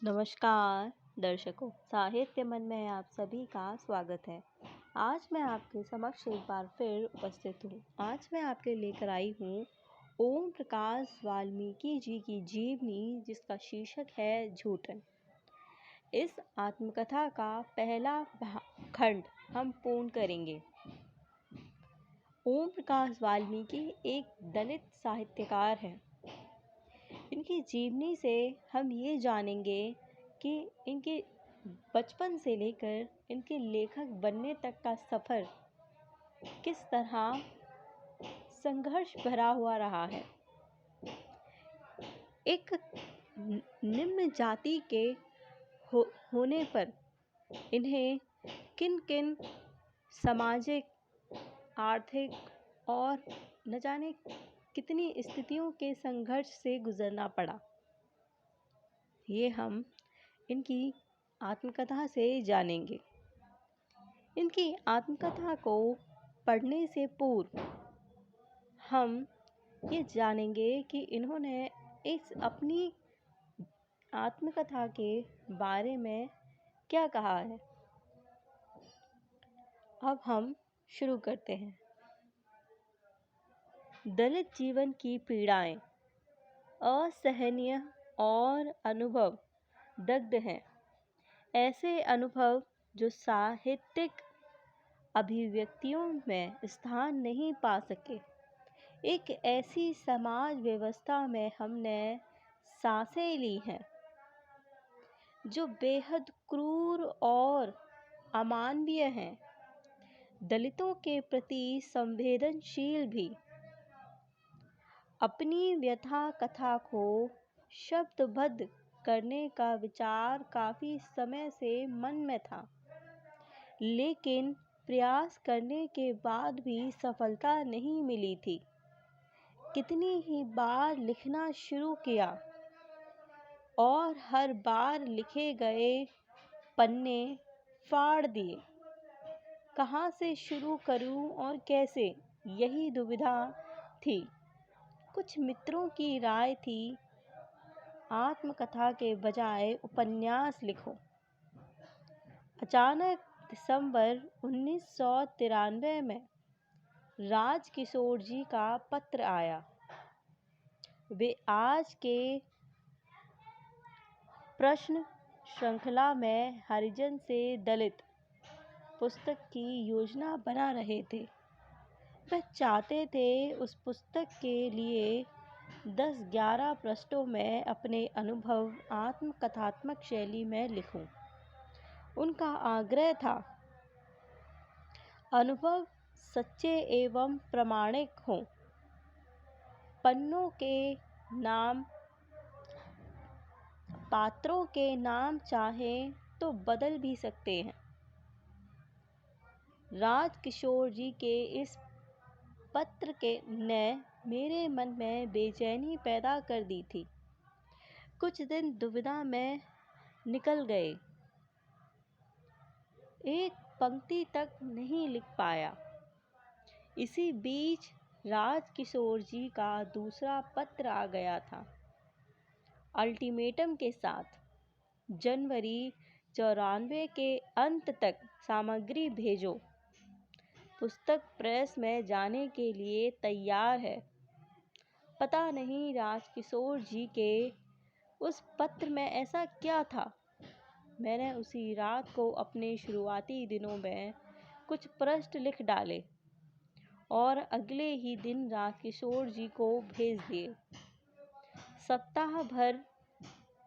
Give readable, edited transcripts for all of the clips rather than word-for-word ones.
नमस्कार दर्शकों, साहित्य मन में आप सभी का स्वागत है। आज मैं आपके समक्ष एक बार फिर उपस्थित हूँ। आज मैं आपके लेकर आई हूँ ओम प्रकाश वाल्मीकि जी की जीवनी, जिसका शीर्षक है झूठन। इस आत्मकथा का पहला खंड हम पूर्ण करेंगे। ओम प्रकाश वाल्मीकि एक दलित साहित्यकार हैं। इनकी जीवनी से हम ये जानेंगे कि इनके बचपन से लेकर इनके लेखक बनने तक का सफ़र किस तरह संघर्ष भरा हुआ रहा है। एक निम्न जाति के होने पर इन्हें किन किन सामाजिक, आर्थिक और न जाने कितनी स्थितियों के संघर्ष से गुजरना पड़ा, ये हम इनकी आत्मकथा से जानेंगे। इनकी आत्मकथा को पढ़ने से पूर्व हम ये जानेंगे कि इन्होंने इस अपनी आत्मकथा के बारे में क्या कहा है। अब हम शुरू करते हैं। दलित जीवन की पीड़ाएं असहनीय और अनुभव दग्ध हैं। ऐसे अनुभव जो साहित्यिक अभिव्यक्तियों में स्थान नहीं पा सके। एक ऐसी समाज व्यवस्था में हमने सांसें ली हैं जो बेहद क्रूर और अमानवीय हैं, दलितों के प्रति संवेदनशील भी। अपनी व्यथा कथा को शब्दबद्ध करने का विचार काफ़ी समय से मन में था, लेकिन प्रयास करने के बाद भी सफलता नहीं मिली थी। कितनी ही बार लिखना शुरू किया और हर बार लिखे गए पन्ने फाड़ दिए। कहाँ से शुरू करूं और कैसे, यही दुविधा थी। कुछ मित्रों की राय थी, आत्मकथा के बजाय उपन्यास लिखो। अचानक दिसंबर 1993 में राजकिशोर जी का पत्र आया। वे आज के प्रश्न श्रृंखला में हरिजन से दलित पुस्तक की योजना बना रहे थे। वह चाहते थे उस पुस्तक के लिए 10-11 पृष्ठों में अपने अनुभव आत्मकथात्मक शैली में लिखूं। उनका आग्रह था अनुभव सच्चे एवं प्रामाणिक हों। पन्नों के नाम, पात्रों के नाम चाहें तो बदल भी सकते हैं। राजकिशोर जी के इस पत्र ने मेरे मन में बेचैनी पैदा कर दी थी। कुछ दिन दुविधा में निकल गए। एक पंक्ति तक नहीं लिख पाया। इसी बीच राजकिशोर जी का दूसरा पत्र आ गया था, अल्टीमेटम के साथ। जनवरी 94 के अंत तक सामग्री भेजो, पुस्तक प्रेस में जाने के लिए तैयार है। पता नहीं राजकिशोर जी के उस पत्र में ऐसा क्या था। मैंने उसी रात को अपने शुरुआती दिनों में कुछ पृष्ठ लिख डाले और अगले ही दिन राजकिशोर जी को भेज दिए। सप्ताह भर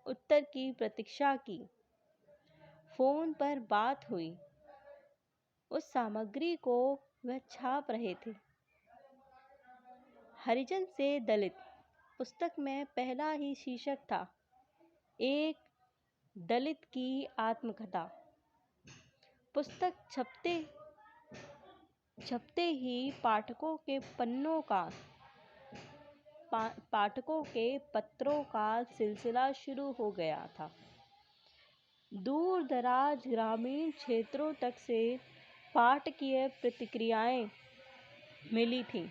उत्तर की प्रतीक्षा की। फ़ोन पर बात हुई। उस सामग्री को वह छाप रहे थे। हरिजन से दलित पुस्तक में पहला ही शीर्षक था, एक दलित की आत्मकथा। पुस्तक छपते ही पाठकों के पत्रों का सिलसिला शुरू हो गया था। दूर दराज ग्रामीण क्षेत्रों तक से पाठकीय प्रतिक्रियाएं मिली थीं।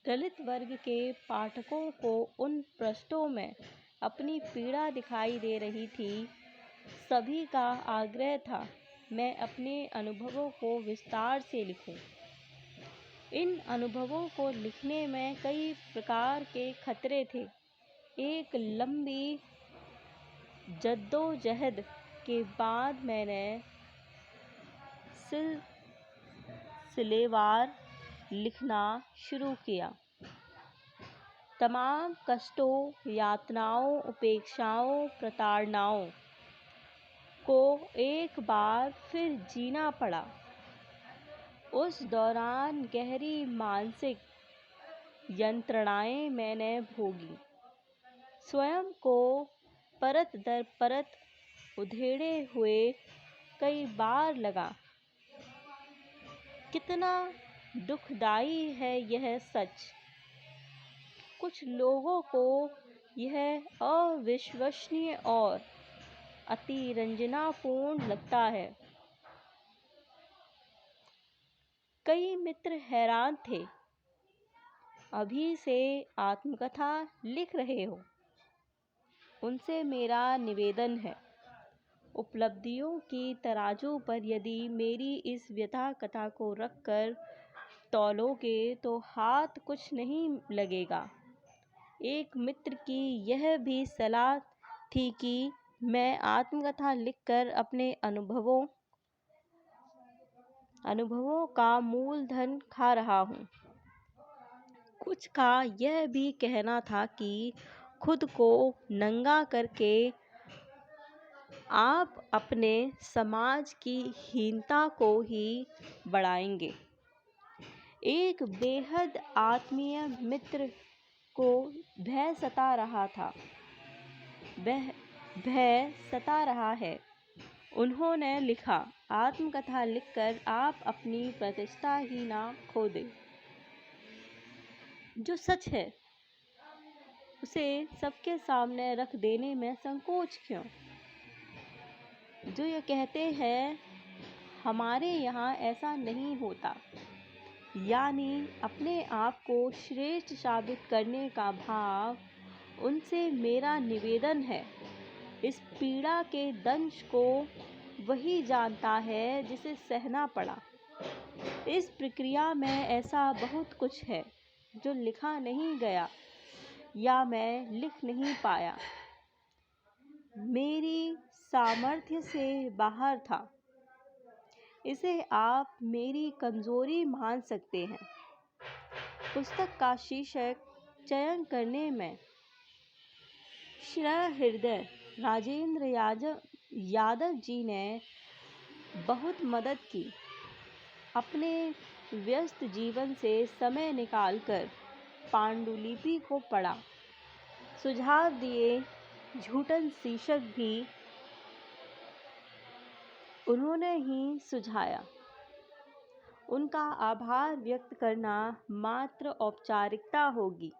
दलित वर्ग के पाठकों को उन पृष्ठों में अपनी पीड़ा दिखाई दे रही थी। सभी का आग्रह था मैं अपने अनुभवों को विस्तार से लिखूं। इन अनुभवों को लिखने में कई प्रकार के खतरे थे। एक लंबी जद्दोजहद के बाद मैंने सिलसिलेवार लिखना शुरू किया। तमाम कष्टों, यातनाओं, उपेक्षाओं, प्रताड़नाओं को एक बार फिर जीना पड़ा। उस दौरान गहरी मानसिक यंत्रणाएं मैंने भोगी। स्वयं को परत दर परत उधेड़े हुए कई बार लगा। कितना दुखदाई है यह सच। कुछ लोगों को यह अविश्वसनीय और अतिरंजनापूर्ण लगता है। कई मित्र हैरान थे, अभी से आत्मकथा लिख रहे हो। उनसे मेरा निवेदन है, उपलब्धियों की तराजू पर यदि मेरी इस व्यथा कथा को रखकर तौलोगे तो हाथ कुछ नहीं लगेगा। एक मित्र की यह भी सलाह थी कि मैं आत्मकथा लिखकर अपने अनुभवों का मूलधन खा रहा हूँ। कुछ का यह भी कहना था कि खुद को नंगा करके आप अपने समाज की हीनता को ही बढ़ाएंगे। एक बेहद आत्मीय मित्र को भय सता रहा था, भय सता रहा है। उन्होंने लिखा, आत्मकथा लिखकर आप अपनी प्रतिष्ठा ही ना खो दें। जो सच है उसे सबके सामने रख देने में संकोच क्यों? जो ये कहते हैं हमारे यहाँ ऐसा नहीं होता, यानी अपने आप को श्रेष्ठ साबित करने का भाव, उनसे मेरा निवेदन है। इस पीड़ा के दंश को वही जानता है जिसे सहना पड़ा। इस प्रक्रिया में ऐसा बहुत कुछ है जो लिखा नहीं गया या मैं लिख नहीं पाया, मेरी सामर्थ्य से बाहर था। इसे आप मेरी कमजोरी मान सकते हैं। पुस्तक का शीर्षक चयन करने में सहृदय राजेंद्र यादव जी ने बहुत मदद की। अपने व्यस्त जीवन से समय निकालकर पांडुलिपि को पढ़ा, सुझाव दिए। झूठन शीर्षक भी उन्होंने ही सुझाया। उनका आभार व्यक्त करना मात्र औपचारिकता होगी।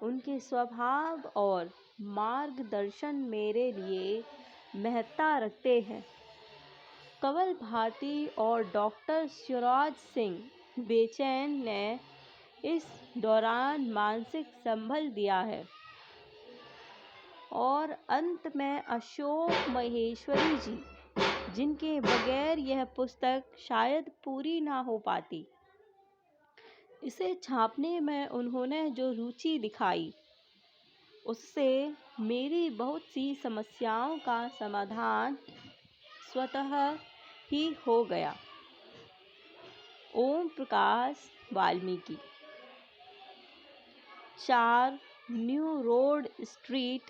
उनके स्वभाव और मार्गदर्शन मेरे लिए महत्ता रखते हैं। कंवल भारती और डॉक्टर शिवराज सिंह बेचैन ने इस दौरान मानसिक संबल दिया है। और अंत में अशोक महेश्वरी जी, जिनके बगैर यह पुस्तक शायद पूरी ना हो पाती। इसे छापने में उन्होंने जो रुचि दिखाई, उससे मेरी बहुत सी समस्याओं का समाधान स्वतः ही हो गया। Om Prakash Valmiki, 4 new road street,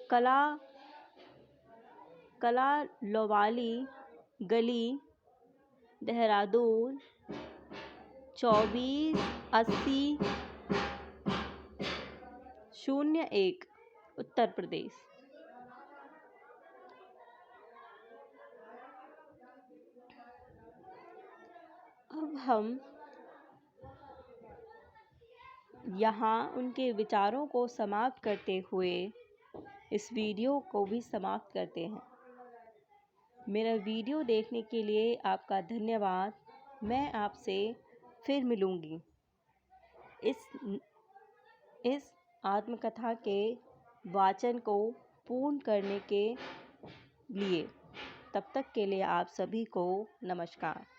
कला लोवाली गली, देहरादून 2480 01, उत्तर प्रदेश। अब हम यहाँ उनके विचारों को समाप्त करते हुए इस वीडियो को भी समाप्त करते हैं। मेरा वीडियो देखने के लिए आपका धन्यवाद। मैं आपसे फिर मिलूँगी इस आत्मकथा के वाचन को पूर्ण करने के लिए। तब तक के लिए आप सभी को नमस्कार।